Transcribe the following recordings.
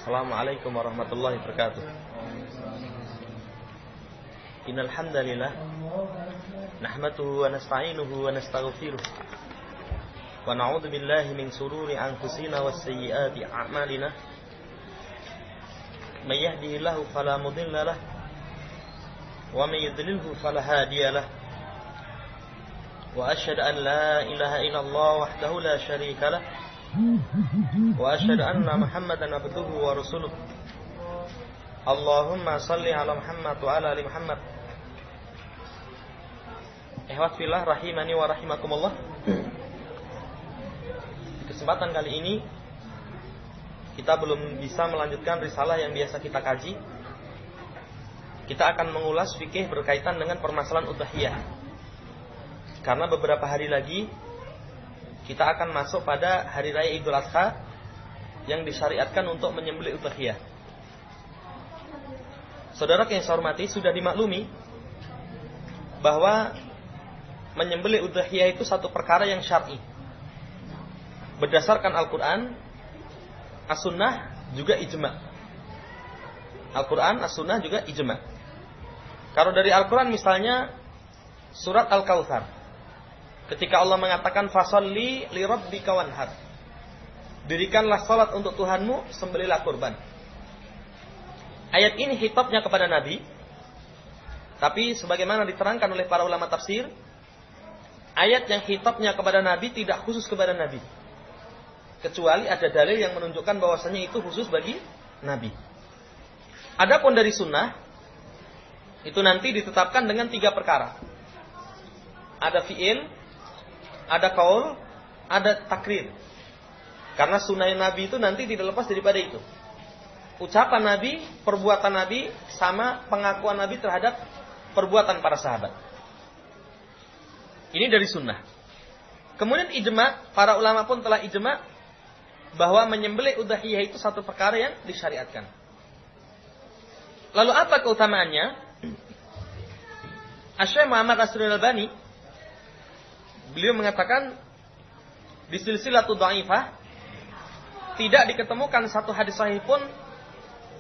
Assalamualaikum warahmatullahi wabarakatuh. Innal hamdalillah nahmaduhu wa nasta'inuhu wa nastaghfiruh wa na'udzu billahi min shururi anfusina was sayyiati a'malina. May yahdihillahu fala mudilla lahu wa may yudlilhu fala hadiya lahu. Wa asyhadu an la ilaha illallah wahdahu la syarika lahu wa asyhadu anna Muhammadan abduhu wa rasuluh. Allahumma shalli ala Muhammad wa ala ali Muhammad. Ikhwat fillah rahimani wa rahimakumullah. Di kesempatan kali ini kita belum bisa melanjutkan risalah yang biasa kita kaji. Kita akan mengulas fikih berkaitan dengan permasalahan udhiyah. Karena beberapa hari lagi kita akan masuk pada hari raya Idul Adha yang disyariatkan untuk menyembelih udhiyah. Saudara yang saya hormati, sudah dimaklumi bahwa menyembelih udhiyah itu satu perkara yang syar'i. Berdasarkan Al-Quran, As-Sunnah juga ijma'. Al-Quran, As-Sunnah juga ijma'. Kalau dari Al-Quran misalnya surat Al-Kautsar, ketika Allah mengatakan fasalli li rabbika wanhar, dirikanlah salat untuk Tuhanmu, sembelihlah kurban. Ayat ini khitabnya kepada Nabi, tapi sebagaimana diterangkan oleh para ulama tafsir, ayat yang khitabnya kepada Nabi tidak khusus kepada Nabi, kecuali ada dalil yang menunjukkan bahwasanya itu khusus bagi Nabi. Adapun dari sunnah, itu nanti ditetapkan dengan 3 perkara. Ada fi'il, ada qaul, ada takrir. Karena sunnah Nabi itu nanti tidak lepas daripada itu. Ucapan Nabi, perbuatan Nabi, sama pengakuan Nabi terhadap perbuatan para sahabat. Ini dari sunnah. Kemudian ijma', para ulama pun telah ijma' bahwa menyembelih udhiyah itu satu perkara yang disyariatkan. Lalu apa keutamaannya? Asy-Syaikh Muhammad Nasruddin Albani, beliau mengatakan di silsilatul dhaifah tidak diketemukan satu hadis sahih pun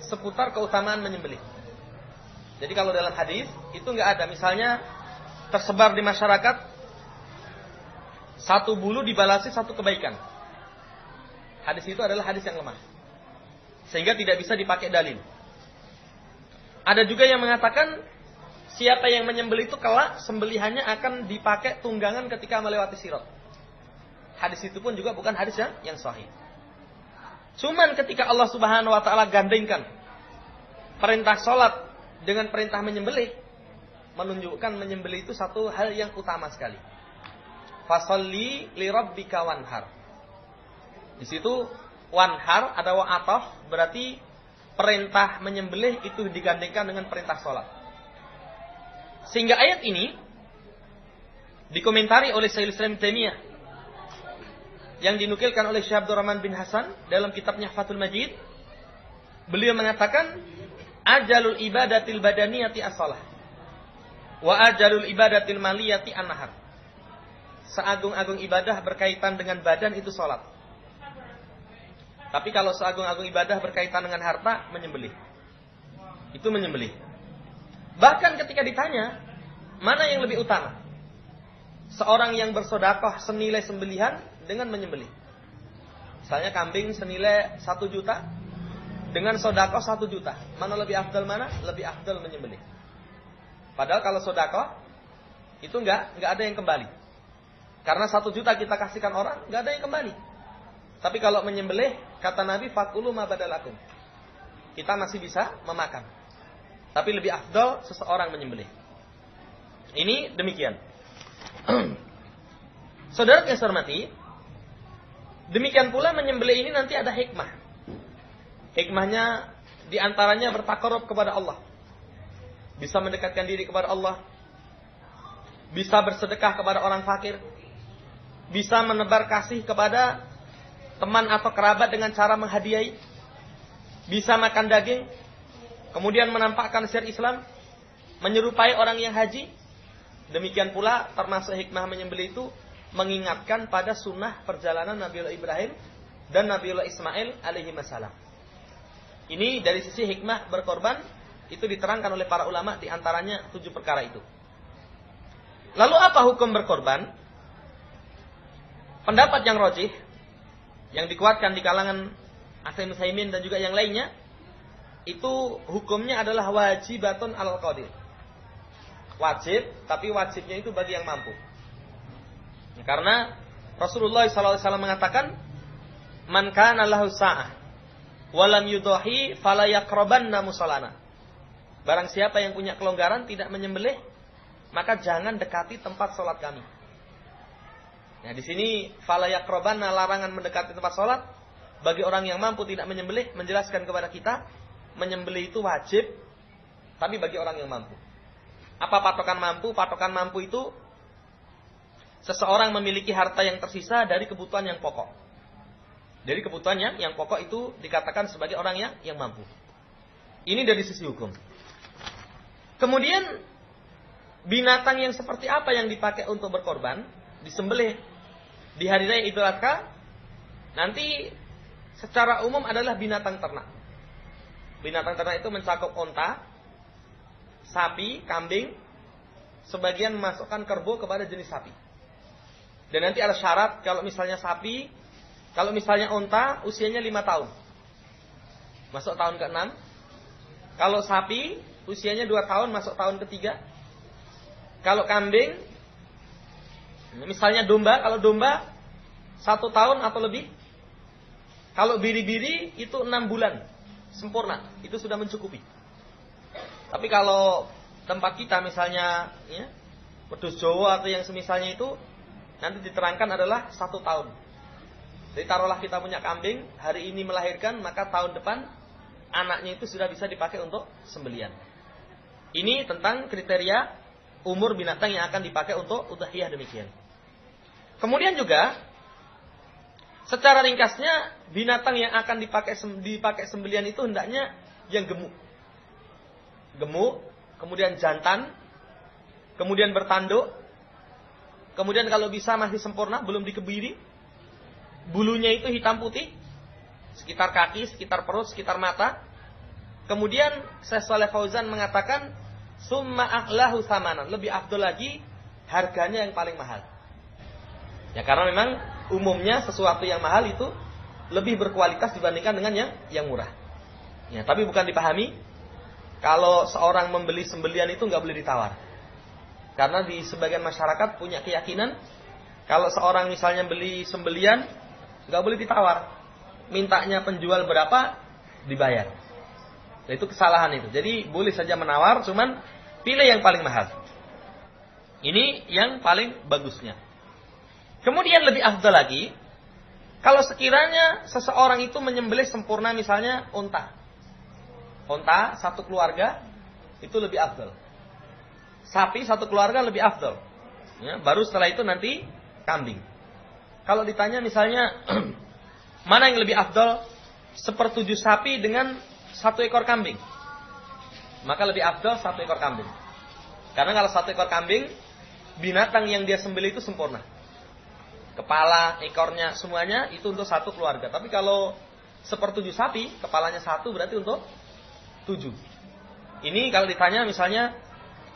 seputar keutamaan menyembelih. Jadi kalau dalam hadis itu enggak ada, misalnya tersebar di masyarakat satu bulu dibalasi satu kebaikan. Hadis itu adalah hadis yang lemah, sehingga tidak bisa dipakai dalil. Ada juga yang mengatakan siapa yang menyembelih itu kelak sembelihannya akan dipakai tunggangan ketika melewati sirat. Hadis itu pun juga bukan hadis yang sahih. Cuman ketika Allah Subhanahu wa taala gandengkan perintah salat dengan perintah menyembelih, menunjukkan menyembelih itu satu hal yang utama sekali. Fasalli li rabbika wanhar. Di situ wanhar ada wa ataf, berarti perintah menyembelih itu digandengkan dengan perintah salat. Sehingga ayat ini dikomentari oleh Syekhul Islam Taimiyah yang dinukilkan oleh Syekh Abdurrahman bin Hasan dalam kitabnya Fathul Majid. Beliau mengatakan ajalul ibadatil badaniyati as-shalah wa ajalul ibadatil maliyati an-nahar. Seagung-agung ibadah berkaitan dengan badan itu salat. Tapi kalau seagung-agung ibadah berkaitan dengan harta, menyembelih. Itu menyembelih. Bahkan ketika ditanya, mana yang lebih utama? Seorang yang bersedekah senilai sembelihan dengan menyembelih. Misalnya kambing senilai 1 juta dengan sedekah 1 juta. Mana lebih afdal mana? Lebih afdal menyembelih. Padahal kalau sedekah itu enggak ada yang kembali. Karena 1 juta kita kasihkan orang, enggak ada yang kembali. Tapi kalau menyembelih, kata Nabi, fakulu ma badalakum. Kita masih bisa memakan. Tapi lebih afdal seseorang menyembelih. Ini demikian. Saudara yang saya hormati, demikian pula menyembelih ini nanti ada hikmah. Hikmahnya diantaranya bertakarub kepada Allah. Bisa mendekatkan diri kepada Allah. Bisa bersedekah kepada orang fakir. Bisa menebar kasih kepada teman atau kerabat dengan cara menghadiahi. Bisa makan daging. Kemudian menampakkan syiar Islam, menyerupai orang yang haji. Demikian pula termasuk hikmah menyembelih itu mengingatkan pada sunnah perjalanan Nabiullah Ibrahim dan Nabiullah Ismail alaihi wassalam. Ini dari sisi hikmah berkorban itu diterangkan oleh para ulama, di antaranya 7 perkara itu. Lalu apa hukum berkorban? Pendapat yang rajih, yang dikuatkan di kalangan Ahli Musaimin dan juga yang lainnya, itu hukumnya adalah wajibatun alal qadir. Wajib, tapi wajibnya itu bagi yang mampu. Karena Rasulullah SAW mengatakan, man kana lahu sa'ah walam yudahi fala yaqrabanna musallana. Barang siapa yang punya kelonggaran tidak menyembelih, maka jangan dekati tempat salat kami. Nah, di sini fala yaqrabanna, larangan mendekati tempat salat bagi orang yang mampu tidak menyembelih, menjelaskan kepada kita menyembelih itu wajib tapi bagi orang yang mampu. Apa patokan mampu? Patokan mampu itu seseorang memiliki harta yang tersisa dari kebutuhan yang pokok. Dari kebutuhan yang pokok itu dikatakan sebagai orang yang mampu. Ini dari sisi hukum. Kemudian binatang yang seperti apa yang dipakai untuk berkorban, disembelih di hari raya Idul Adha, nanti secara umum adalah binatang ternak. Binatang ternak itu mencakup onta, sapi, kambing, sebagian memasukkan kerbau kepada jenis sapi. Dan nanti ada syarat, kalau misalnya sapi, kalau misalnya onta usianya 5 tahun, masuk tahun ke-6. Kalau sapi usianya 2 tahun, masuk tahun ke-3. Kalau kambing, misalnya domba, kalau domba 1 tahun atau lebih. Kalau biri-biri itu 6 bulan, sempurna, itu sudah mencukupi. Tapi kalau tempat kita misalnya wedhus Jawa atau yang semisalnya itu, nanti diterangkan adalah 1 tahun. Jadi taruhlah kita punya kambing, hari ini melahirkan, maka tahun depan anaknya itu sudah bisa dipakai untuk sembelian. Ini tentang kriteria umur binatang yang akan dipakai untuk udhiyah demikian. Kemudian juga secara ringkasnya, binatang yang akan dipakai sembelian itu hendaknya yang gemuk. Gemuk, kemudian jantan, kemudian bertanduk, kemudian kalau bisa masih sempurna, belum dikebiri, bulunya itu hitam putih, sekitar kaki, sekitar perut, sekitar mata. Kemudian Syekh Shalih Fauzan mengatakan, summa a'lahu samanan, lebih afdol lagi harganya yang paling mahal. Ya karena memang umumnya sesuatu yang mahal itu lebih berkualitas dibandingkan dengan yang murah. Ya, tapi bukan dipahami kalau seorang membeli sembelian itu nggak boleh ditawar. Karena di sebagian masyarakat punya keyakinan kalau seorang misalnya beli sembelian nggak boleh ditawar. Mintanya penjual berapa dibayar. Nah, itu kesalahan itu. Jadi boleh saja menawar, cuman pilih yang paling mahal. Ini yang paling bagusnya. Kemudian lebih afdal lagi, kalau sekiranya seseorang itu menyembelih sempurna misalnya unta. Unta satu keluarga itu lebih afdal. Sapi satu keluarga lebih afdal. Ya, baru setelah itu nanti kambing. Kalau ditanya misalnya mana yang lebih afdal, 1/7 sapi dengan 1 ekor kambing, maka lebih afdal 1 ekor kambing. Karena kalau 1 ekor kambing, binatang yang dia sembelih itu sempurna. Kepala, ekornya, semuanya itu untuk 1 keluarga. Tapi kalau 1/7 sapi, kepalanya 1 berarti untuk 7. Ini kalau ditanya misalnya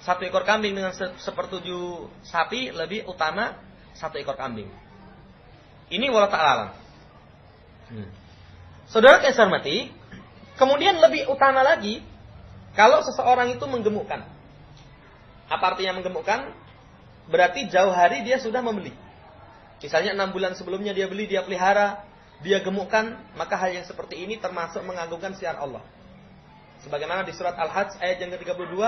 1 ekor kambing dengan 1/7 sapi, lebih utama 1 ekor kambing. Ini wallahu ta'ala alam. Saudara yang saya hormati, kemudian lebih utama lagi kalau seseorang itu menggemukkan. Apa artinya menggemukkan? Berarti jauh hari dia sudah membeli. Misalnya 6 bulan sebelumnya dia beli, dia pelihara, dia gemukkan, maka hal yang seperti ini termasuk mengagungkan syiar Allah. Sebagaimana di surat Al-Hajj ayat yang ke-32,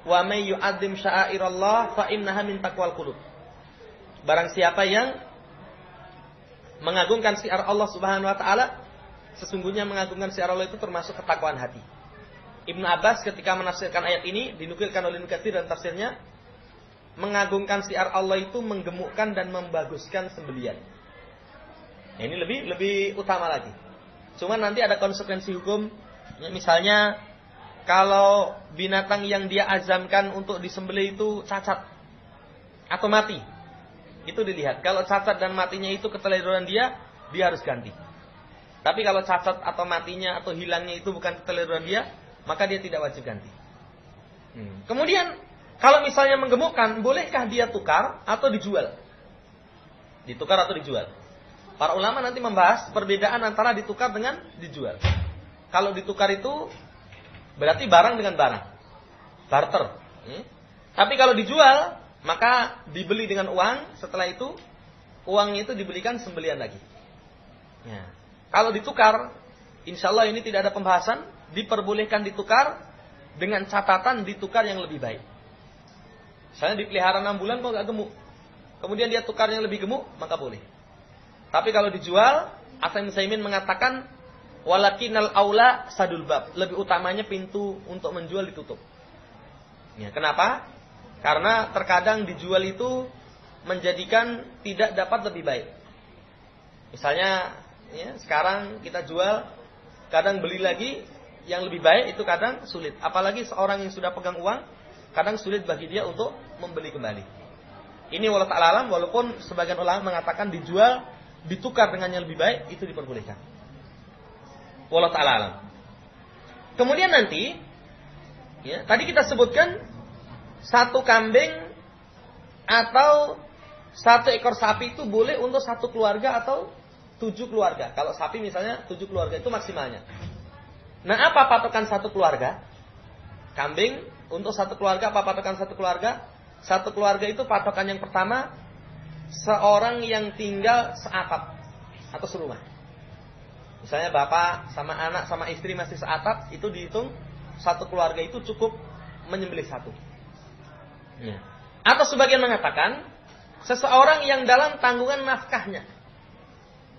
wa may yu'azzim sya'airallah fa innaha min taqwal qulub. Barang siapa yang mengagungkan syiar Allah Subhanahu wa taala, sesungguhnya mengagungkan syiar Allah itu termasuk ketakwaan hati. Ibnu Abbas ketika menafsirkan ayat ini, dinukilkan oleh Ibnu Katsir dan tafsirnya, mengagungkan syiar Allah itu menggemukkan dan membaguskan sembelian. Nah, ini lebih utama lagi. Cuma nanti ada konsekuensi hukum. Ya, misalnya kalau binatang yang dia azamkan untuk disembelih itu cacat atau mati, itu dilihat. Kalau cacat dan matinya itu keteledoran dia harus ganti. Tapi kalau cacat atau matinya atau hilangnya itu bukan kekeliruan dia, maka dia tidak wajib ganti. Kemudian kalau misalnya menggemukkan, bolehkah dia tukar atau dijual? Ditukar atau dijual? Para ulama nanti membahas perbedaan antara ditukar dengan dijual. Kalau ditukar itu berarti barang dengan barang, barter. Tapi kalau dijual, maka dibeli dengan uang. Setelah itu uangnya itu dibelikan sembelian lagi. Ya. Kalau ditukar, insya Allah ini tidak ada pembahasan, diperbolehkan ditukar dengan catatan ditukar yang lebih baik. Misalnya dipelihara 6 bulan kok gak gemuk, kemudian dia tukarnya lebih gemuk, maka boleh. Tapi kalau dijual, Ibnu Utsaimin mengatakan walakinal aula sadul bab, lebih utamanya pintu untuk menjual ditutup. Ya, kenapa? Karena terkadang dijual itu menjadikan tidak dapat lebih baik. Misalnya ya, sekarang kita jual, kadang beli lagi yang lebih baik itu kadang sulit. Apalagi seorang yang sudah pegang uang, kadang sulit bagi dia untuk membeli kembali. Ini wallahu ta'ala alam, walaupun sebagian ulama mengatakan dijual, ditukar dengan yang lebih baik, itu diperbolehkan. Wallahu ta'ala alam. Kemudian nanti, ya, tadi kita sebutkan 1 kambing atau 1 ekor sapi itu boleh untuk 1 keluarga atau 7 keluarga. Kalau sapi misalnya 7 keluarga itu maksimalnya. Nah, apa patokan 1 keluarga? Kambing untuk 1 keluarga, apa patokan 1 keluarga? 1 keluarga itu patokan yang pertama, seorang yang tinggal seatap atau serumah. Misalnya bapak sama anak sama istri masih seatap, itu dihitung 1 keluarga itu cukup menyembelih 1. Ya. Atau sebagian mengatakan seseorang yang dalam tanggungan nafkahnya.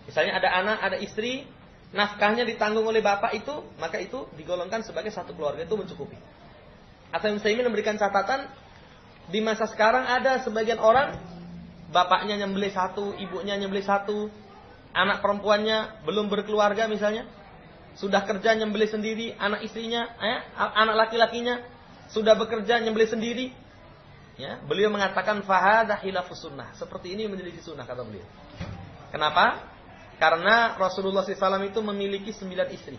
Misalnya ada anak, ada istri, nafkahnya ditanggung oleh bapak itu, maka itu digolongkan sebagai 1 keluarga, itu mencukupi. Ibnu Utsaimin memberikan catatan, di masa sekarang ada sebagian orang, bapaknya nyembelih 1, ibunya nyembelih 1, anak perempuannya belum berkeluarga misalnya, sudah kerja nyembelih sendiri, anak istrinya, anak laki-lakinya sudah bekerja nyembelih sendiri. Ya, beliau mengatakan fahadha khilafus sunnah, seperti ini menjadi sunnah kata beliau. Kenapa? Karena Rasulullah SAW itu memiliki 9 istri,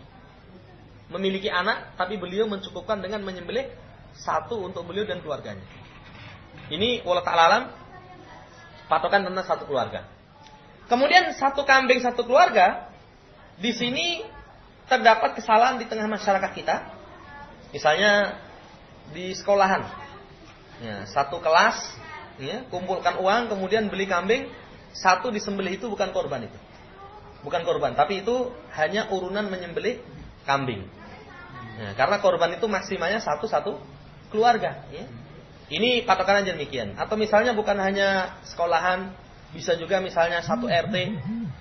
memiliki anak, tapi beliau mencukupkan dengan menyembelih 1 untuk beliau dan keluarganya. Ini wallahu ta'ala alam, patokan tentang 1 keluarga. Kemudian 1 kambing 1 keluarga, di sini terdapat kesalahan di tengah masyarakat kita. Misalnya di sekolahan, ya, 1 kelas, ya, kumpulkan uang, kemudian beli kambing 1 disembelih, itu bukan korban itu. Bukan korban, tapi itu hanya urunan menyembelih kambing. Nah, karena korban itu maksimalnya 1 keluarga. Ya. Ini patokan aja demikian. Atau misalnya bukan hanya sekolahan, bisa juga misalnya 1 RT,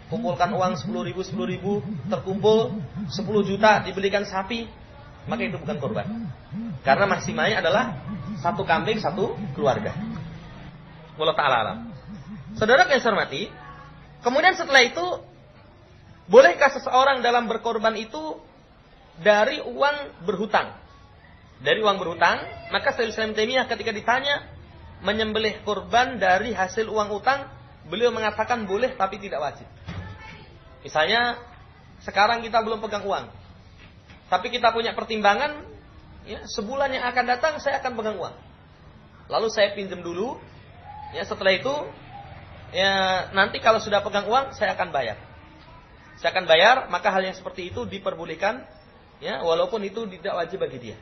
kumpulkan uang 10.000, terkumpul 10 juta dibelikan sapi, maka itu bukan korban. Karena maksimalnya adalah 1 kambing 1 keluarga. Wallahu ta'ala alam. Saudara yang saya hormati, kemudian setelah itu, bolehkah seseorang dalam berkorban itu dari uang berhutang? Dari uang berhutang, maka Syaikhul Islam Taimiyah ketika ditanya menyembelih korban dari hasil uang utang, beliau mengatakan boleh tapi tidak wajib. Misalnya sekarang kita belum pegang uang, tapi kita punya pertimbangan, ya, sebulan yang akan datang saya akan pegang uang. Lalu saya pinjam dulu, ya, setelah itu, ya, nanti kalau sudah pegang uang saya akan bayar. Saya akan bayar, maka hal yang seperti itu diperbolehkan, ya, walaupun itu tidak wajib bagi dia.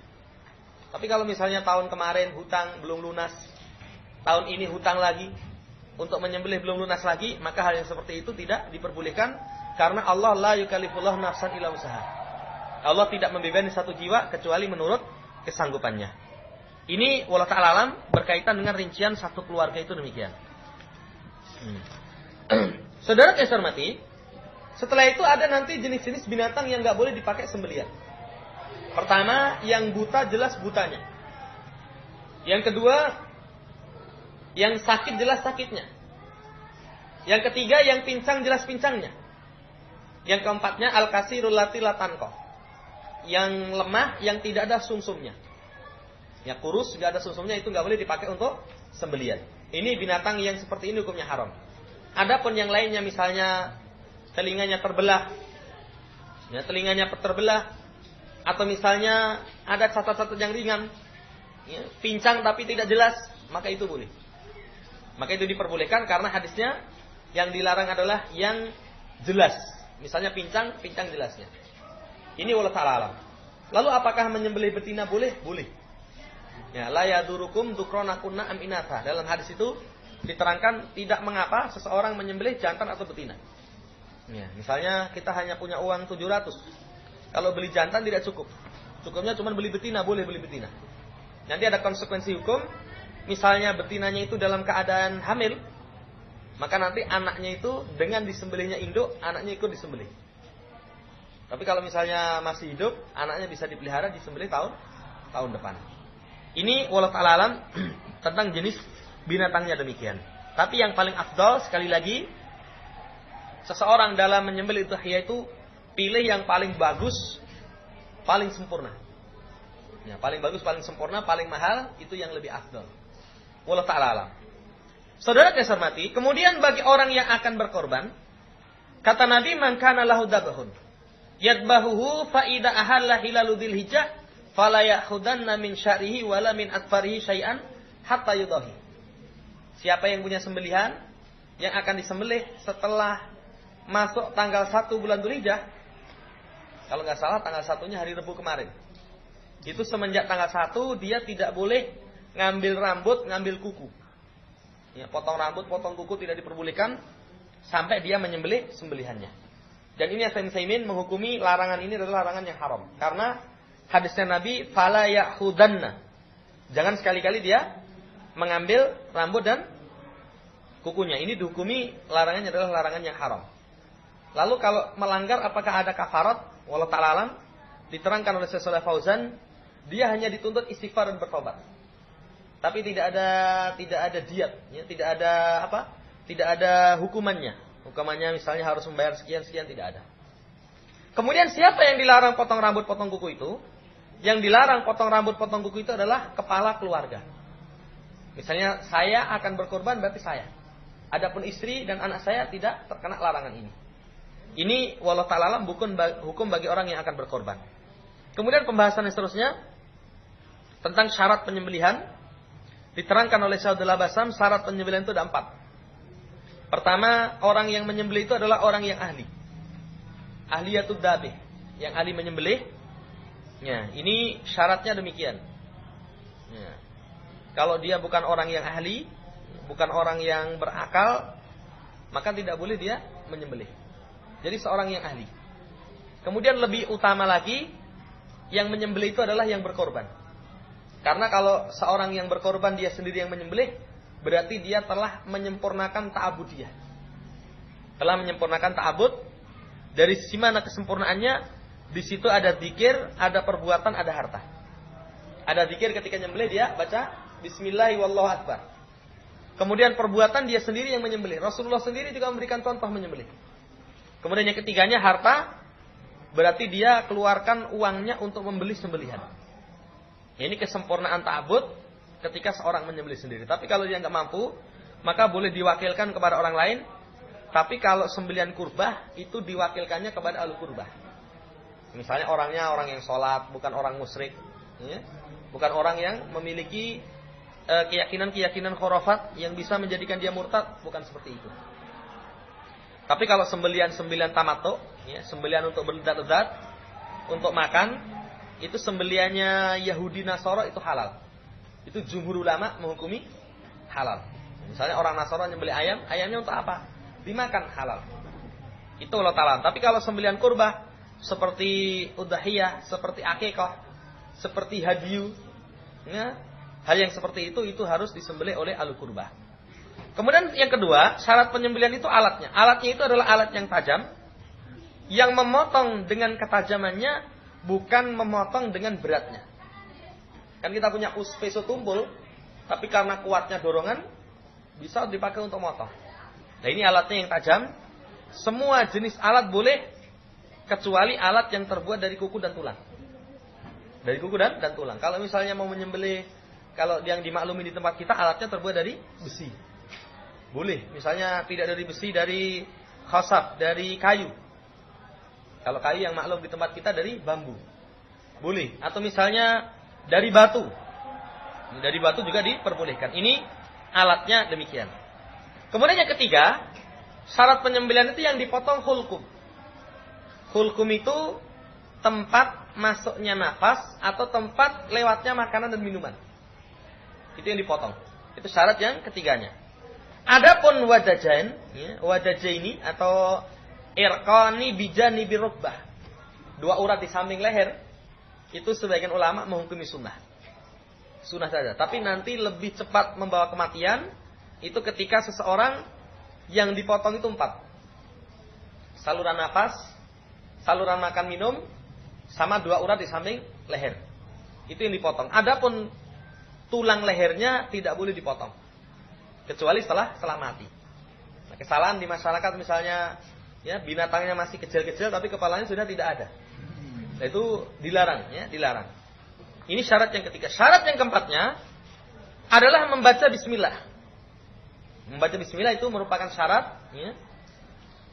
Tapi kalau misalnya tahun kemarin hutang belum lunas, tahun ini hutang lagi, untuk menyembelih belum lunas lagi, maka hal yang seperti itu tidak diperbolehkan, karena Allah la yukallifullahu nafsan illa usaha. Allah tidak membebani 1 jiwa kecuali menurut kesanggupannya. Ini wallahu ta'ala alam berkaitan dengan rincian 1 keluarga itu demikian. Saudara yang saya hormati, setelah itu ada nanti jenis-jenis binatang yang nggak boleh dipakai sembelian. Pertama, yang buta jelas butanya. Yang kedua, yang sakit jelas sakitnya. Yang ketiga, yang pincang jelas pincangnya. Yang keempatnya, al-kasirul lati latanko, yang lemah, yang tidak ada sumsumnya. Yang kurus, nggak ada sumsumnya, itu nggak boleh dipakai untuk sembelian. Ini binatang yang seperti ini hukumnya haram. Adapun yang lainnya, misalnya telinganya terbelah, ya, telinganya terbelah, atau misalnya ada cacat-cacat yang ringan, ya, pincang tapi tidak jelas, maka itu boleh. Maka itu diperbolehkan karena hadisnya yang dilarang adalah yang jelas. Misalnya pincang jelasnya. Ini wallahu ta'ala alam. Lalu apakah menyembelih betina boleh? Boleh. Ya, la yadurukum dukranakunna am inatha. Dalam hadis itu diterangkan tidak mengapa seseorang menyembelih jantan atau betina. Ya, misalnya kita hanya punya uang 700. Kalau beli jantan tidak cukup. Cukupnya cuma beli betina, boleh beli betina. Nanti ada konsekuensi hukum. Misalnya betinanya itu dalam keadaan hamil, maka nanti anaknya itu dengan disembelihnya induk, anaknya ikut disembelih. Tapi kalau misalnya masih hidup, anaknya bisa dipelihara disembelih tahun depan. Ini wallahu ta'ala alam tentang jenis binatangnya demikian. Tapi yang paling afdal sekali lagi, seseorang dalam menyembelih udhiyah itu pilih yang paling bagus, paling sempurna. Ya, paling bagus, paling sempurna, paling mahal, itu yang lebih afdal. Wallahu ta'ala alam. Saudara yang saya hormati, kemudian bagi orang yang akan berkorban, kata Nabi, man kana lahu dabahun yadbahuhu fa idza ahalla hilalu dzilhijjah fala ya'khudanna min sya'rihi wala min atfarihi syai'an hatta yudahi. Siapa yang punya sembelihan yang akan disembelih setelah masuk tanggal 1 bulan Dzulhijjah, kalau nggak salah tanggal 1-nya hari Rabu kemarin. Itu semenjak tanggal 1 dia tidak boleh ngambil rambut, ngambil kuku. Ya, potong rambut, potong kuku tidak diperbolehkan sampai dia menyembelih sembelihannya. Dan ini Ibnu Utsaimin menghukumi larangan ini adalah larangan yang haram. Karena hadisnya Nabi, fala ya'khudanna. Jangan sekali-kali dia mengambil rambut dan kukunya. Ini dihukumi larangannya adalah larangan yang haram. Lalu kalau melanggar apakah ada kafarat? Wallahu ta'ala alam. Diterangkan oleh Syekh Shalih Fauzan, dia hanya dituntut istighfar dan bertobat. Tapi tidak ada diat, ya, tidak ada hukumannya. Hukumannya misalnya harus membayar sekian tidak ada. Kemudian siapa yang dilarang potong rambut, potong kuku itu? Yang dilarang potong rambut, potong kuku itu adalah kepala keluarga. Misalnya saya akan berkorban berarti saya. Adapun istri dan anak saya tidak terkena larangan ini. Ini wallahu ta'ala alam hukum bagi orang yang akan berkorban. Kemudian pembahasan yang seterusnya tentang syarat penyembelihan. Diterangkan oleh Syekh Abdullah Basam, syarat penyembelihan itu ada 4. Pertama, orang yang menyembelih itu adalah orang yang ahli. Ahliyatud dabih, yang ahli menyembelih. Ya, ini syaratnya demikian. Ya. Kalau dia bukan orang yang ahli, bukan orang yang berakal, maka tidak boleh dia menyembelih. Jadi seorang yang ahli. Kemudian lebih utama lagi, yang menyembelih itu adalah yang berkorban. Karena kalau seorang yang berkorban dia sendiri yang menyembelih, berarti dia telah menyempurnakan ta'abudiyah. Telah menyempurnakan ta'abud. Dari sisi mana kesempurnaannya? Di situ ada zikir, ada perbuatan, ada harta. Ada zikir ketika menyembelih dia baca Bismillahi wallahu akbar. Kemudian perbuatan dia sendiri yang menyembelih. Rasulullah sendiri juga memberikan contoh menyembelih. Kemudian yang ketiganya harta. Berarti dia keluarkan uangnya untuk membeli sembelihan. Ini kesempurnaan ta'abud ketika seorang menyembelih sendiri. Tapi kalau dia nggak mampu, maka boleh diwakilkan kepada orang lain. Tapi kalau sembelihan kurbah, itu diwakilkannya kepada ahli kurbah. Misalnya orangnya orang yang sholat, bukan orang musyrik, ya? Bukan orang yang memiliki keyakinan-keyakinan khurafat yang bisa menjadikan dia murtad, bukan seperti itu. Tapi kalau sembelihan tamattu, ya, sembelihan untuk berledat-ledat, untuk makan, itu sembelihannya Yahudi Nasara itu halal. Itu jumhur ulama menghukumi halal. Misalnya orang Nasara nyembelih ayam, ayamnya untuk apa? Dimakan, halal. Itu Allah ta'ala. Tapi kalau sembelihan kurbah seperti udhiyah, seperti akikah, seperti hadiyu, ya, hal yang seperti itu harus disembelih oleh ahli kurbah. Kemudian yang kedua, syarat penyembelihan itu alatnya. Alatnya itu adalah alat yang tajam, yang memotong dengan ketajamannya, bukan memotong dengan beratnya. Kan kita punya peso tumpul, tapi karena kuatnya dorongan, bisa dipakai untuk motong. Nah ini alatnya yang tajam. Semua jenis alat boleh, kecuali alat yang terbuat dari kuku dan tulang. Dari kuku dan tulang. Kalau misalnya mau menyembelih, kalau yang dimaklumi di tempat kita, alatnya terbuat dari besi. Boleh. Misalnya tidak dari besi, dari khasab, dari kayu. Kalau kayu yang maklum di tempat kita dari bambu. Boleh. Atau misalnya dari batu. Dari batu juga diperbolehkan. Ini alatnya demikian. Kemudian yang ketiga, syarat penyembelihan itu yang dipotong hulkum. Hulkum itu tempat masuknya nafas atau tempat lewatnya makanan dan minuman. Itu yang dipotong. Itu syarat yang ketiganya. Adapun wadajain, wadajaini atau irqani bijani birukbah. 2 urat di samping leher, itu sebagian ulama menghukumi sunnah. Sunnah saja. Tapi nanti lebih cepat membawa kematian, itu ketika seseorang yang dipotong itu 4. Saluran nafas, saluran makan minum, sama 2 urat di samping leher. Itu yang dipotong. Adapun tulang lehernya tidak boleh dipotong. Kecuali setelah mati. Nah, kesalahan di masyarakat misalnya, ya binatangnya masih kecil-kecil tapi kepalanya sudah tidak ada. Nah, itu dilarang, ya, dilarang. Ini syarat yang ketiga. Syarat yang keempatnya adalah membaca bismillah. Membaca bismillah itu merupakan syarat, ya.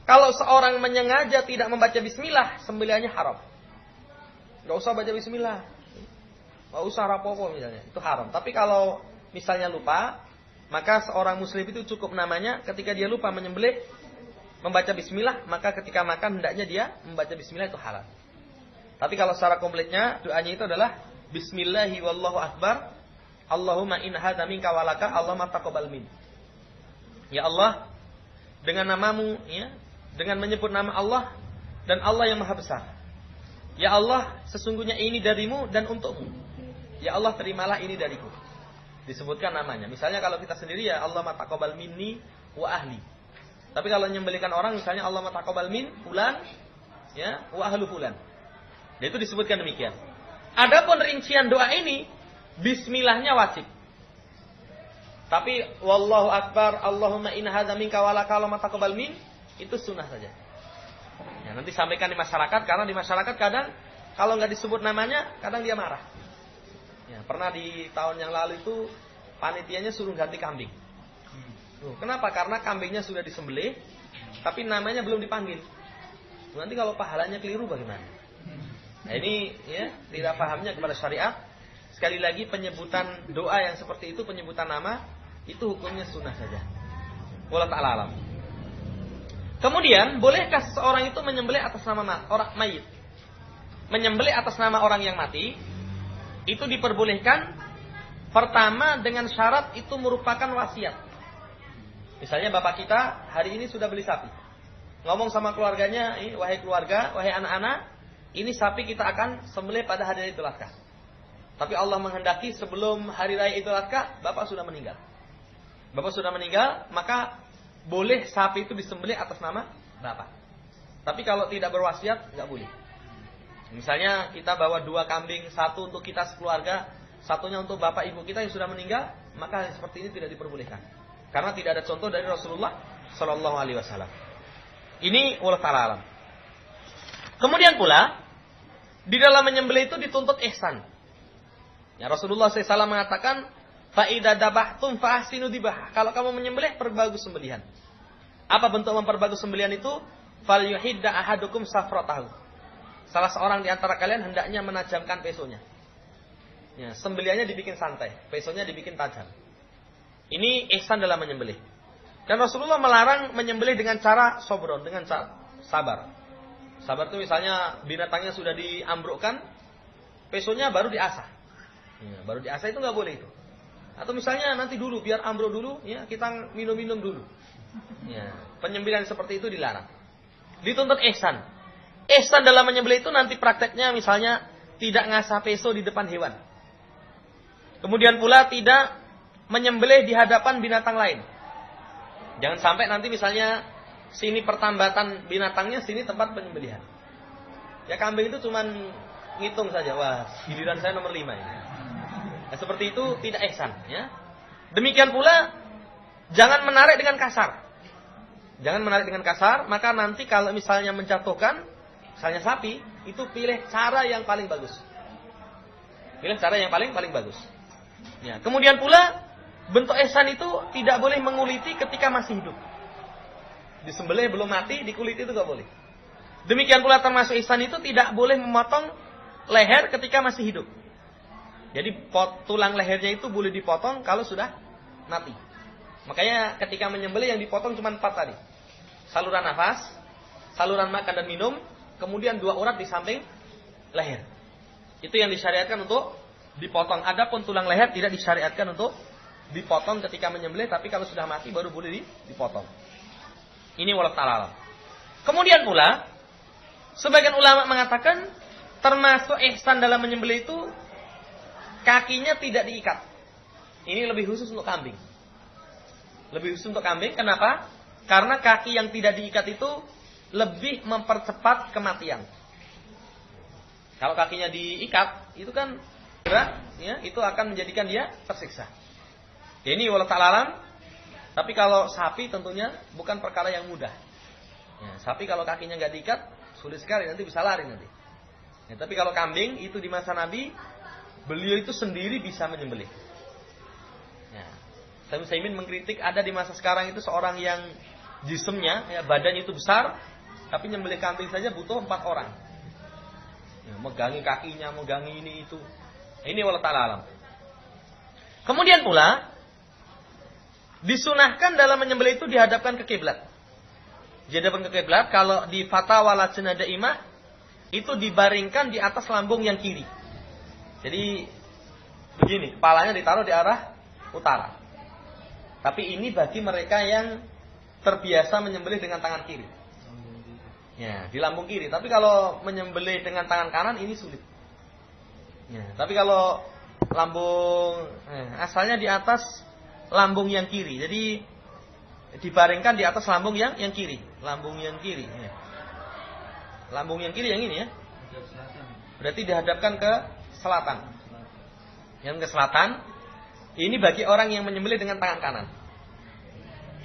Kalau seorang menyengaja tidak membaca bismillah, sembelihannya haram. Gak usah baca bismillah. Gak usah rapopo misalnya. Itu haram. Tapi kalau misalnya lupa, maka seorang muslim itu cukup namanya ketika dia lupa menyembelih, membaca bismillah, maka ketika makan hendaknya dia membaca bismillah, itu halal. Tapi kalau secara kompletnya, doanya itu adalah Bismillahi wallahu akbar. Allahumma in hadza minka walaka, Allahumma taqabbal min. Ya Allah, dengan namamu, ya, dengan menyebut nama Allah dan Allah yang Maha Besar. Ya Allah, sesungguhnya ini darimu dan untukmu. Ya Allah, terimalah ini dariku. Disebutkan namanya. Misalnya kalau kita sendiri, ya Allahumma taqabbal minni wa ahli. Tapi kalau menyembelihkan orang, misalnya Allahumma taqabbal min fulan, ya, wa ahlu fulan. Dan itu disebutkan demikian. Adapun rincian doa ini, bismillahnya wajib. Tapi wallahu akbar, Allahumma inna hadza minka walaka, Allahumma taqabbal min, itu sunnah saja. Ya, nanti sampaikan di masyarakat, karena di masyarakat kadang kalau nggak disebut namanya, kadang dia marah. Ya, pernah di tahun yang lalu itu panitianya suruh ganti kambing. Kenapa? Karena kambingnya sudah disembelih, tapi namanya belum dipanggil. Nanti kalau pahalanya keliru bagaimana? Nah, ini, ya, tidak pahamnya kepada syariat. Sekali lagi, penyebutan doa yang seperti itu, penyebutan nama, itu hukumnya sunnah saja. Wallahu ta'ala alam. Kemudian, bolehkah seseorang itu menyembelih atas nama orang mayit? Menyembelih atas nama orang yang mati, itu diperbolehkan. Pertama, dengan syarat itu merupakan wasiat. Misalnya bapak kita hari ini sudah beli sapi. Ngomong sama keluarganya, wahai keluarga, wahai anak-anak, ini sapi kita akan sembelih pada hari Idul Adha. Tapi Allah menghendaki sebelum hari raya Idul Adha, bapak sudah meninggal. Bapak sudah meninggal, maka boleh sapi itu disembelih atas nama bapak. Tapi kalau tidak berwasiat, nggak boleh. Misalnya kita bawa 2 kambing, 1 untuk kita sekeluarga, 1-nya untuk bapak ibu kita yang sudah meninggal, maka seperti ini tidak diperbolehkan. Karena tidak ada contoh dari Rasulullah Shallallahu Alaihi Wasallam. Ini wallahu ta'ala alam. Kemudian pula, di dalam menyembelih itu dituntut ihsan. Ya, Rasulullah SAW mengatakan, فَإِذَا دَبَحْتُمْ فَأَحْسِنُوا دِبَحَ. Kalau kamu menyembelih, perbagus sembelihan. Apa bentuk memperbagus sembelihan itu? فَلْيُحِدَّ أَحَدُكُمْ سَفْرَتَهُ. Salah seorang di antara kalian hendaknya menajamkan pesonya. Ya, sembelihannya dibikin santai, pesonya dibikin tajam. Ini ihsan dalam menyembelih. Dan Rasulullah melarang menyembelih dengan cara sobron, dengan cara sabar. Sabar itu misalnya binatangnya sudah diambrukkan, pesonya baru diasah. Ya, baru diasah itu nggak boleh itu. Atau misalnya nanti dulu biar ambruk dulu, ya kita minum-minum dulu. Ya, penyembelihan seperti itu dilarang. Dituntut ihsan. Ihsan dalam menyembelih itu nanti prakteknya misalnya tidak ngasah peso di depan hewan. Kemudian pula tidak menyembelih di hadapan binatang lain. Jangan sampai nanti misalnya sini pertambatan binatangnya, sini tempat penyembelihan. Ya kambing itu cuman ngitung saja, wah giliran saya nomor 5 ini. Nah, seperti itu tidak ihsan, ya. Demikian pula jangan menarik dengan kasar. Jangan menarik dengan kasar, maka nanti kalau misalnya menjatuhkan, misalnya sapi, itu pilih cara yang paling bagus. Pilih cara yang paling bagus. Ya, kemudian pula bentuk ihsan itu tidak boleh menguliti ketika masih hidup. Disembelih belum mati, dikuliti itu gak boleh. Demikian pula termasuk ihsan itu tidak boleh memotong leher ketika masih hidup. Jadi tulang lehernya itu boleh dipotong kalau sudah mati. Makanya ketika menyembelih yang dipotong cuma 4 tadi. Saluran nafas, saluran makan dan minum, kemudian 2 urat di samping leher. Itu yang disyariatkan untuk dipotong. Adapun tulang leher tidak disyariatkan untuk dipotong ketika menyembelih, tapi kalau sudah mati baru boleh dipotong. Ini wallahu ta'ala. Kemudian pula sebagian ulama mengatakan termasuk ihsan dalam menyembelih itu kakinya tidak diikat. Ini lebih khusus untuk kambing. Lebih khusus untuk kambing, kenapa? Karena kaki yang tidak diikat itu lebih mempercepat kematian. Kalau kakinya diikat, itu kan gerak, ya, itu akan menjadikan dia tersiksa. Ya, ini wallahu ta'ala alam. Tapi kalau sapi tentunya bukan perkara yang mudah. Ya, sapi kalau kakinya nggak diikat, sulit sekali, nanti bisa lari nanti. Ya, tapi kalau kambing, itu di masa Nabi, beliau itu sendiri bisa menyembelih. Ya. Saimin mengkritik ada di masa sekarang itu seorang yang jisemnya, ya, badannya itu besar, tapi nyembelih kambing saja butuh 4 orang. Ya, megangi kakinya, megangi ini itu. Ini wallahu ta'ala alam. Kemudian pula disunahkan dalam menyembelih itu dihadapkan ke kiblat. Dihadapkan ke kiblat. Kalau di Fatwa Lajnah Daimah itu dibaringkan di atas lambung yang kiri. Jadi begini, kepalanya ditaruh di arah utara. Tapi ini bagi mereka yang terbiasa menyembelih dengan tangan kiri. Ya, di lambung kiri. Tapi kalau menyembelih dengan tangan kanan ini sulit. Ya, tapi kalau lambung asalnya di atas lambung yang kiri. Jadi dibaringkan di atas lambung yang kiri. Lambung yang kiri. Ya. Lambung yang kiri yang ini ya. Berarti dihadapkan ke selatan. Yang ke selatan. Ini bagi orang yang menyembelih dengan tangan kanan.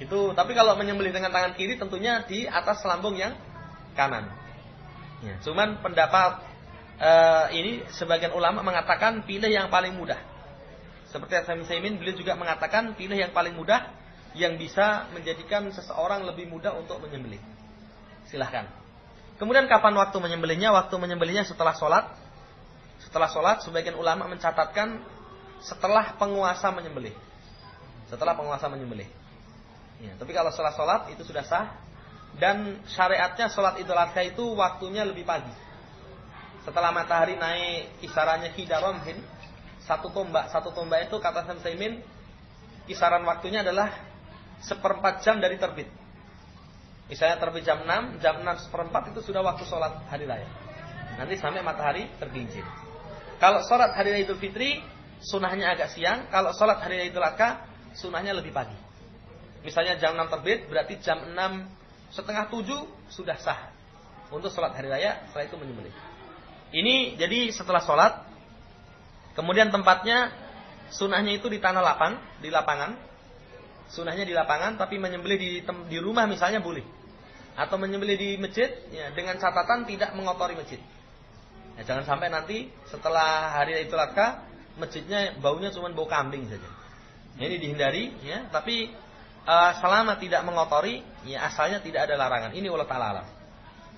Itu. Tapi kalau menyembelih dengan tangan kiri tentunya di atas lambung yang kanan. Ya, cuman pendapat ini sebagian ulama mengatakan pilih yang paling mudah. Seperti Saimin beliau juga mengatakan pilih yang paling mudah yang bisa menjadikan seseorang lebih mudah untuk menyembelih. Silahkan. Kemudian kapan waktu menyembelihnya? Waktu menyembelihnya setelah sholat. Setelah sholat sebagian ulama mencatatkan setelah penguasa menyembelih. Setelah penguasa menyembelih. Ya, tapi kalau setelah sholat itu sudah sah. Dan syariatnya sholat Idul Adha itu waktunya lebih pagi. Setelah matahari naik kisarannya kidaromhin, satu tombak itu kata Saimin kisaran waktunya adalah 1/4 jam dari terbit. Misalnya terbit jam 6 1/4 itu sudah waktu sholat hari raya. Nanti sampai matahari tergelincir. Kalau sholat hari raya Idul Fitri sunahnya agak siang. Kalau sholat hari raya Idul Adha sunahnya lebih pagi. Misalnya jam 6 terbit berarti jam 6:30 sudah sah untuk sholat hari raya. Setelah itu menyembelih. Ini jadi setelah sholat. Kemudian tempatnya sunahnya itu di tanah lapang, di lapangan. Sunahnya di lapangan, tapi menyembelih di rumah misalnya boleh. Atau menyembelih di masjid, ya, dengan catatan tidak mengotori masjid. Ya, jangan sampai nanti setelah hari Idul Adha masjidnya baunya cuma bau kambing saja. Ya, ini dihindari, ya. Tapi selama tidak mengotori, ya asalnya tidak ada larangan. Ini wallahu ta'ala alam.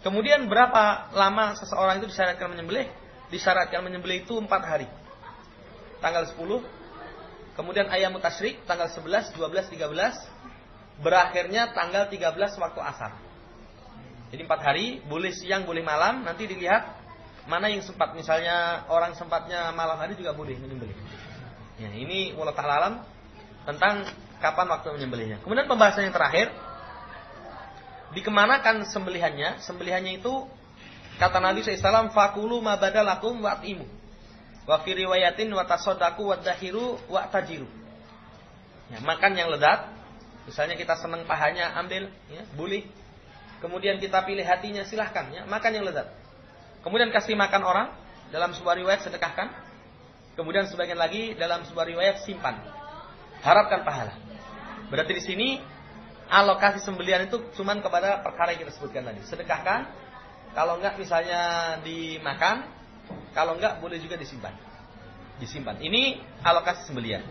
Kemudian berapa lama seseorang itu disyaratkan menyembelih? Disyaratkan menyembelih itu 4 hari. Tanggal 10, kemudian ayyamut tasyrik tanggal 11, 12, 13, berakhirnya tanggal 13 waktu asar. Jadi 4 hari, boleh siang, boleh malam, nanti dilihat mana yang sempat. Misalnya orang sempatnya malam hari juga boleh menyembelih. Ya, ini wallahu ta'ala alam tentang kapan waktu menyembelihnya. Kemudian pembahasan yang terakhir, dikemanakan sembelihannya? Sembelihannya itu kata Nabi SAW, fakulu ma badalakum wa'timu. Wa fi riwayatin wa tasaddaqu wa dahiru wa tajiru. Ya, makan yang lezat. Misalnya kita senang pahanya, ambil, ya, boleh. Kemudian kita pilih hatinya, silahkan, ya, makan yang lezat. Kemudian kasih makan orang, dalam sebuah riwayat sedekahkan. Kemudian sebagian lagi dalam sebuah riwayat simpan. Harapkan pahala. Berarti di sini alokasi sembelihan itu cuman kepada perkara yang kita sebutkan tadi. Sedekahkan. Kalau enggak misalnya dimakan. Kalau enggak boleh juga disimpan. Disimpan. Ini alokasi sembelihan.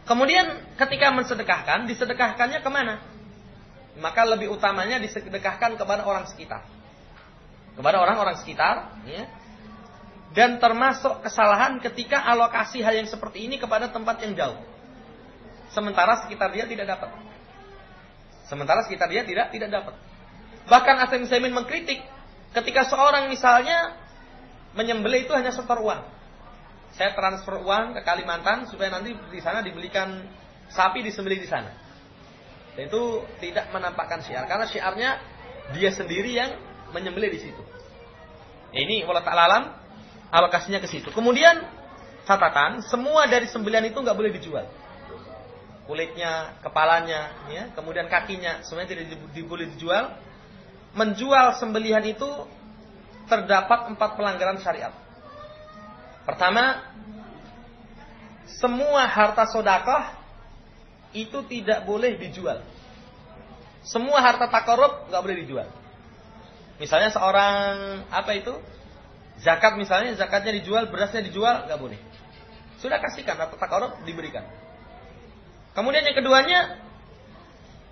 Kemudian ketika mensedekahkan, disedekahkannya kemana? maka lebih utamanya disedekahkan kepada orang sekitar. Kepada orang-orang sekitar, ya. Dan termasuk kesalahan ketika alokasi hal yang seperti ini kepada tempat yang jauh. Sementara sekitar dia tidak dapat. Tidak dapat. Bahkan Asy-Syaikh Utsaimin mengkritik ketika seorang misalnya menyembelih itu hanya setor uang. Saya transfer uang ke Kalimantan supaya nanti di sana dibelikan sapi disembelih di sana. Dan itu tidak menampakkan syiar karena syiarnya dia sendiri yang menyembelih di situ. Ini wallahu ta'ala alam alokasinya ke situ. Kemudian catatan, semua dari sembelihan itu nggak boleh dijual. Kulitnya, kepalanya, ya, kemudian kakinya, semuanya tidak boleh dijual. Menjual sembelihan itu terdapat 4 pelanggaran syariat. Pertama, semua harta sedekah itu tidak boleh dijual. Semua harta takarrub nggak boleh dijual. Misalnya seorang zakat misalnya, zakatnya dijual, berasnya dijual, nggak boleh. Sudah kasihkan harta takarrub diberikan. Kemudian yang keduanya,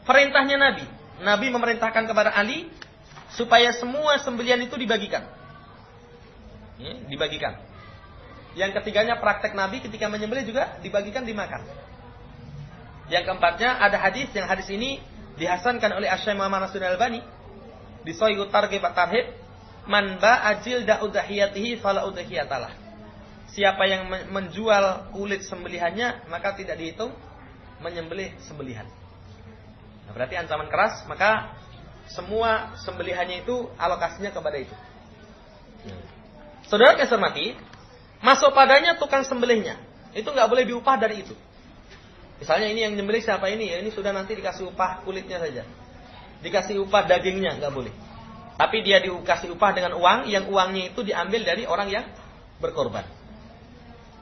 perintahnya Nabi. Nabi memerintahkan kepada Ali supaya semua sembelihan itu dibagikan. Ya, dibagikan. Yang ketiganya praktek Nabi ketika menyembelih juga dibagikan, dimakan. Yang keempatnya ada hadis, yang hadis ini dihasankan oleh Asy-Syaikh Muhammad Nasruddin Albani di Shahih Targhib wa Tarhib, man ba'ajil da'udhiyatihi fala udhiyatalah. Siapa yang menjual kulit sembelihannya maka tidak dihitung menyembelih sembelihan. Nah, berarti ancaman keras, maka semua sembelihannya itu alokasinya kepada itu. Saudara yang hormati, masuk padanya tukang sembelihnya. Itu nggak boleh diupah dari itu. Misalnya ini yang nyembelih siapa ini? Ya ini sudah nanti dikasih upah kulitnya saja. Dikasih upah dagingnya nggak boleh. Tapi dia dikasih upah dengan uang, yang uangnya itu diambil dari orang yang berkorban.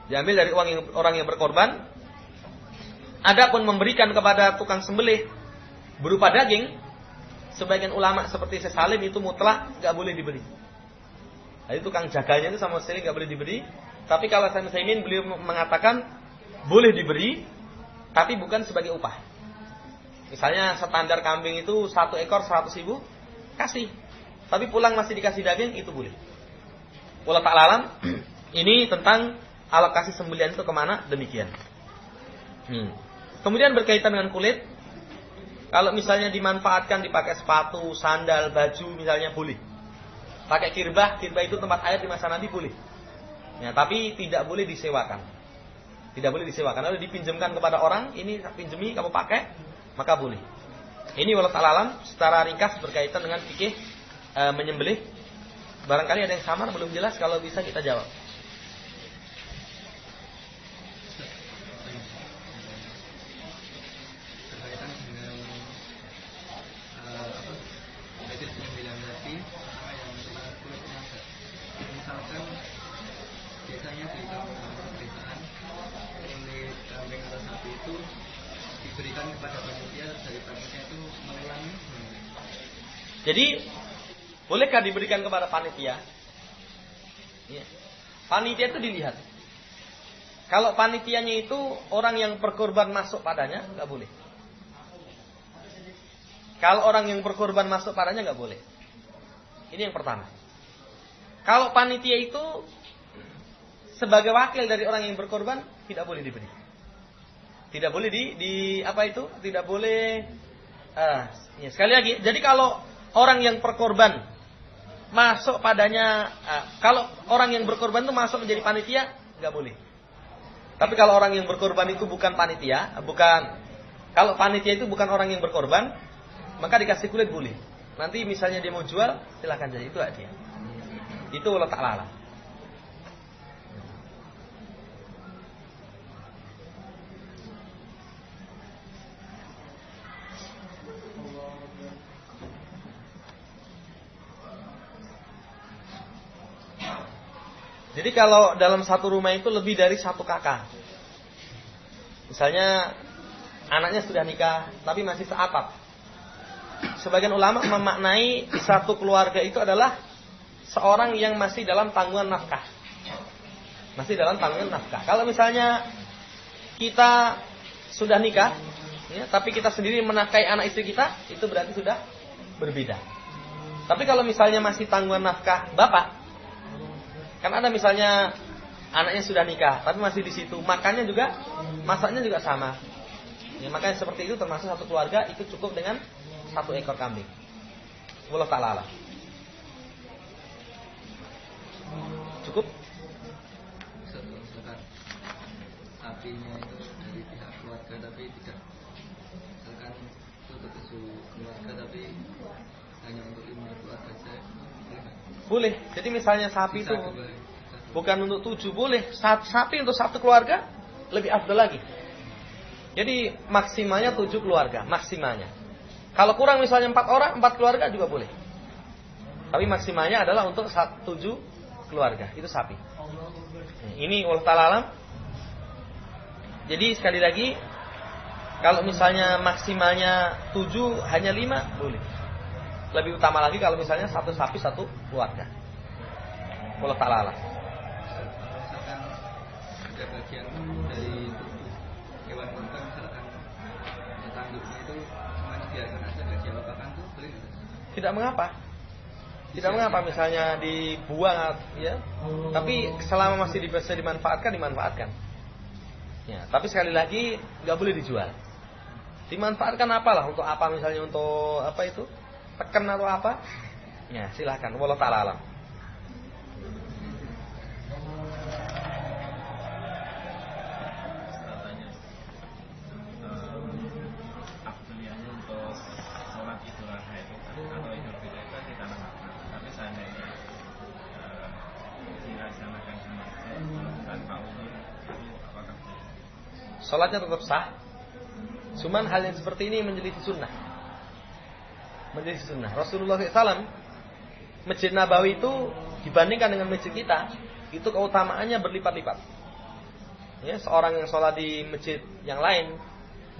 Diambil dari orang yang berkorban. Adapun memberikan kepada tukang sembelih berupa daging, sebagian ulama seperti Syekh Salim itu mutlak nggak boleh diberi. Jadi tukang jaganya itu sama sekali nggak boleh diberi. Tapi kalau Syekh Utsaimin beliau mengatakan boleh diberi, tapi bukan sebagai upah. Misalnya standar kambing itu 1 ekor 100.000, kasih. Tapi pulang masih dikasih daging, itu boleh. Wallahu ta'ala alam. Ini tentang alokasi sembelihan itu kemana, demikian. Kemudian berkaitan dengan kulit, kalau misalnya dimanfaatkan dipakai sepatu, sandal, baju misalnya boleh. Pakai kirbah itu tempat air di masa Nabi boleh. Ya, tapi tidak boleh disewakan. Tidak boleh disewakan. Kalau dipinjamkan kepada orang, ini pinjemi kamu pakai, maka boleh. Ini wallahu ta'ala alam secara ringkas berkaitan dengan fikih menyembelih. Barangkali ada yang samar belum jelas, kalau bisa kita jawab. Diberikan kepada panitia dari panitia itu mengulangi. Jadi bolehkah diberikan kepada panitia? Ya. Panitia itu dilihat. Kalau panitianya itu orang yang berkorban masuk padanya, nggak boleh. Kalau orang yang berkorban masuk padanya, nggak boleh. Ini yang pertama. Kalau panitia itu sebagai wakil dari orang yang berkorban, tidak boleh diberi. Tidak boleh tidak boleh. Ya, sekali lagi. Jadi kalau orang yang berkorban masuk padanya, kalau orang yang berkorban itu masuk menjadi panitia, nggak boleh. Tapi kalau orang yang berkorban itu bukan panitia, kalau panitia itu bukan orang yang berkorban, maka dikasih kulit boleh. Nanti misalnya dia mau jual, silakan jadi, itu hadiah. Itu Allah Ta'ala. Jadi kalau dalam satu rumah itu lebih dari satu kakak, misalnya anaknya sudah nikah tapi masih seatap, sebagian ulama memaknai di satu keluarga itu adalah seorang yang masih dalam tanggungan nafkah. Masih dalam tanggungan nafkah. Kalau misalnya kita sudah nikah ya, tapi kita sendiri menafkahi anak istri kita, itu berarti sudah berbeda. Tapi kalau misalnya masih tanggungan nafkah bapak, kan ada misalnya anaknya sudah nikah, tapi masih di situ, makannya juga, masaknya juga sama. Ya, makanya seperti itu termasuk satu keluarga itu cukup dengan 1 ekor kambing. Wallahu ta'ala alam. Cukup? Misalkan sapinya itu dari pihak keluarga tapi tidak, misalkan untuk keluarga tapi hanya untuk 5 keluarga saya, Boleh. Jadi misalnya sapi itu bukan untuk 7, boleh. Sapi untuk 1 keluarga lebih afdal lagi. Jadi maksimalnya 7 keluarga, maksimalnya. Kalau kurang misalnya 4 orang, 4 keluarga juga boleh. Tapi maksimalnya adalah untuk 7 keluarga, itu sapi. Ini wallahu ta'ala alam. Jadi sekali lagi, kalau misalnya maksimalnya 7 hanya 5 boleh. Lebih utama lagi kalau misalnya 1 sapi 1 keluarga. Wallahu ta'ala alam. misalkan ada bagian dari tubuh hewan kurban, misalkan tanduknya itu cuma dibiarkan aja nggak diapa-apakan tuh boleh nggak? Tidak mengapa. Tidak mengapa misalnya dibuang ya. Tapi selama masih bisa dimanfaatkan, dimanfaatkan. Ya, tapi sekali lagi nggak boleh dijual. Dimanfaatkan apalah, untuk apa misalnya, untuk apa itu? Tekan atau apa? Ya, silakan. Wallahu ta'ala alam. Afdaliyahnya untuk sholat Idul Adha itu atau Idul Fitri itu di tanah lapang. Tapi seandainya dilaksanakan di masjid tanpa uzur, itu apakah boleh? Sholatnya tetap sah. Cuman hal yang seperti ini menjadi sunnah. Menjadi sunnah. Rasulullah SAW, Masjid Nabawi itu dibandingkan dengan masjid kita, itu keutamaannya berlipat-lipat. Ya, seorang yang sholat di masjid yang lain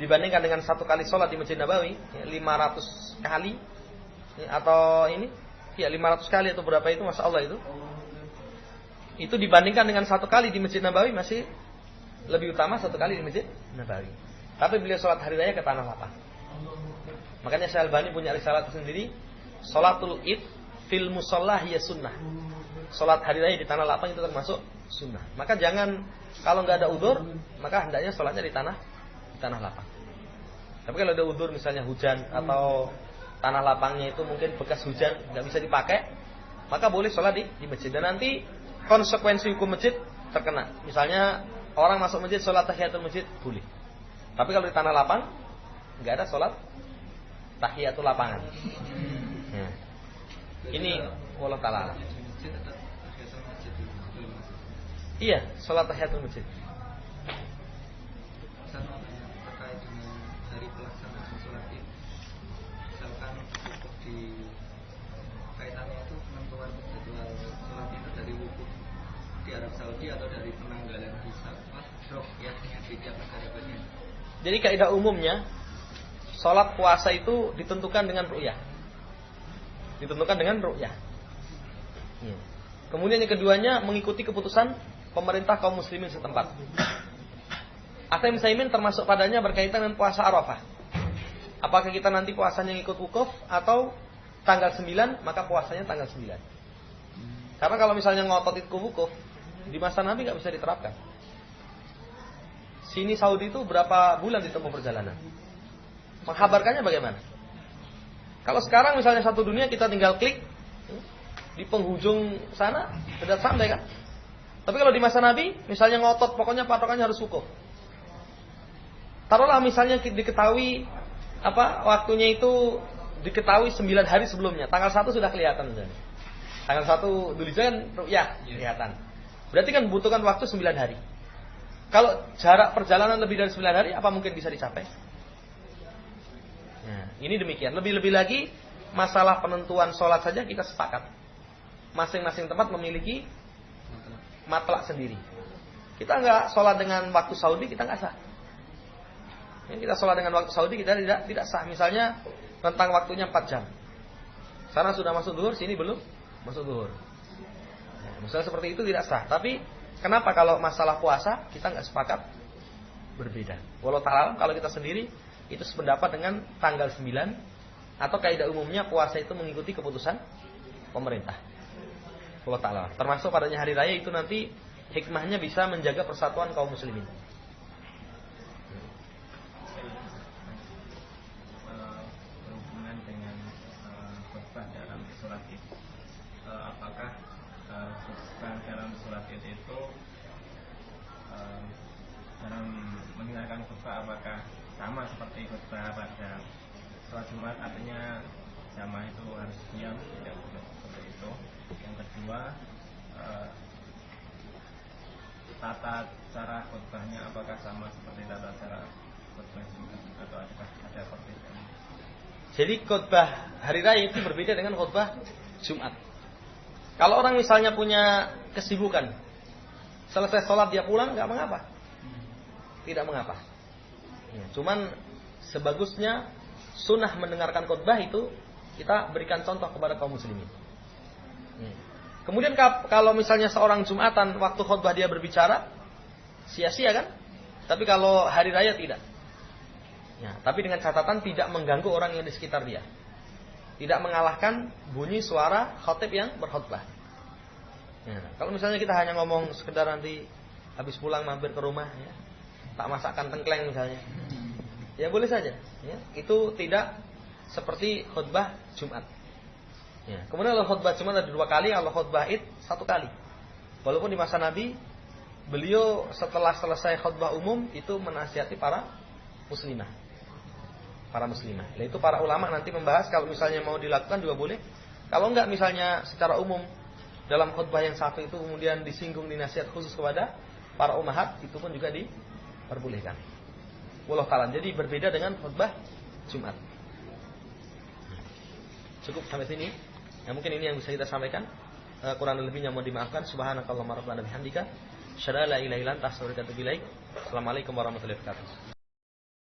dibandingkan dengan 1 kali sholat di Masjid Nabawi, ya, 500 kali, ya, atau ini, ya 500 kali atau berapa itu, masya Allah itu dibandingkan dengan 1 kali di Masjid Nabawi masih lebih utama 1 kali di Masjid Nabawi. Tapi beliau sholat hari raya ke tanah lapang. Makanya Syekh Albani punya risalah sendiri, Sholatul Id fil Mushallah ya sunnah. Sholat hari raya di tanah lapang itu termasuk sunnah. Maka jangan, kalau nggak ada udzur, maka hendaknya sholatnya di tanah lapang. Tapi kalau ada udzur, misalnya hujan atau tanah lapangnya itu mungkin bekas hujan nggak bisa dipakai, maka boleh sholat di masjid. Dan nanti konsekuensi hukum masjid terkena. Misalnya orang masuk masjid sholat tahiyatul masjid boleh. Tapi kalau di tanah lapang nggak ada sholat tahiyatul lapangan. Ya. Ini wallahu ta'ala. Iya, sholat tahiyatul masjid. Terkait dengan hari pelaksanaan sholat Id, misalkan wukuf di kaitannya itu penentuan jadwal sholat itu dari wukuf di Arab Saudi atau dari penanggalan hisab ruqyahnya di tiap negara bagian. Jadi kaidah umumnya sholat puasa itu ditentukan dengan ru'yah. Ditentukan dengan ru'yah. Ya. Kemudian yang keduanya mengikuti keputusan pemerintah kaum muslimin setempat. Atem Saimin termasuk padanya berkaitan dengan puasa Arafah. Apakah kita nanti puasanya ngikut wukuf atau tanggal 9, maka puasanya tanggal 9. Karena kalau misalnya ngotot itu wukuf, di masa Nabi nggak bisa diterapkan. Sini Saudi itu berapa bulan ditempuh perjalanan? Menghabarkannya bagaimana? Kalau sekarang misalnya satu dunia kita tinggal klik di penghujung sana sudah sampai kan? Tapi kalau di masa Nabi, misalnya ngotot, pokoknya patokannya harus wukuf. Taruhlah misalnya diketahui waktunya itu diketahui 9 hari sebelumnya, tanggal 1 sudah kelihatan misalnya. Tanggal 1 Dzulhijjah kan ru'yah kelihatan. Berarti kan membutuhkan waktu 9 hari. Kalau jarak perjalanan lebih dari 9 hari, apa mungkin bisa dicapai? Nah, ini demikian. Lebih-lebih lagi, masalah penentuan sholat saja kita sepakat. Masing-masing tempat memiliki matlak sendiri. Kita nggak sholat dengan waktu Saudi, kita nggak sah. Kita sholat dengan waktu Saudi, kita tidak sah. Misalnya, tentang waktunya 4 jam. Sana sudah masuk zuhur, sini belum masuk zuhur. Nah, misalnya seperti itu tidak sah. Tapi kenapa kalau masalah puasa kita nggak sepakat? Berbeda. Walau ta'ala, kalau kita sendiri itu sependapat dengan tanggal 9, atau kaidah umumnya puasa itu mengikuti keputusan pemerintah. Allah Ta'ala. Termasuk padanya hari raya itu nanti hikmahnya bisa menjaga persatuan kaum muslimin. Berhubungan dengan khutbah dalam sholat Id, apakah khutbah dalam sholat Id itu dalam mendengarkan khutbah apakah sama seperti khutbah pada sholat Jumat, artinya jamaah itu harus diam, tidak boleh seperti itu. Yang kedua, tata cara khutbahnya apakah sama seperti tata cara khutbah Jumat atau ada perbedaan? Jadi khutbah hari raya itu berbeda dengan khutbah Jumat. Kalau orang misalnya punya kesibukan, selesai sholat dia pulang, nggak mengapa, tidak mengapa. Ya, cuman sebagusnya sunnah mendengarkan khutbah itu kita berikan contoh kepada kaum muslimin. Ya. Kemudian kalau misalnya seorang Jumatan waktu khutbah dia berbicara, sia-sia kan? Tapi kalau hari raya tidak. Ya, tapi dengan catatan tidak mengganggu orang yang di sekitar dia. Tidak mengalahkan bunyi suara khotib yang berkhutbah. Ya, kalau misalnya kita hanya ngomong sekedar nanti habis pulang mampir ke rumah, ya, tak masakkan tengkleng misalnya, ya boleh saja. Ya, itu tidak seperti khutbah Jumat. Ya, kemudian kalau khutbah Jumat ada 2 kali, kalau khutbah Id 1 kali. Walaupun di masa Nabi beliau setelah selesai khutbah umum itu menasihati para muslimah. Yaitu para ulama nanti membahas kalau misalnya mau dilakukan juga boleh. Kalau enggak misalnya secara umum dalam khutbah yang satu itu kemudian disinggung dinasihat khusus kepada para ummahat, itu pun juga diperbolehkan. Wallahu ta'ala. Jadi berbeda dengan khutbah Jumat. Cukup sampai sini. Ya, mungkin ini yang bisa kita sampaikan. Kurang lebihnya mohon dimaafkan. Subhanakallahumma rabbana bihamdika, asyhadu an la ilaha illa anta, astaghfiruka wa atubu ilaik. Assalamualaikum warahmatullahi wabarakatuh.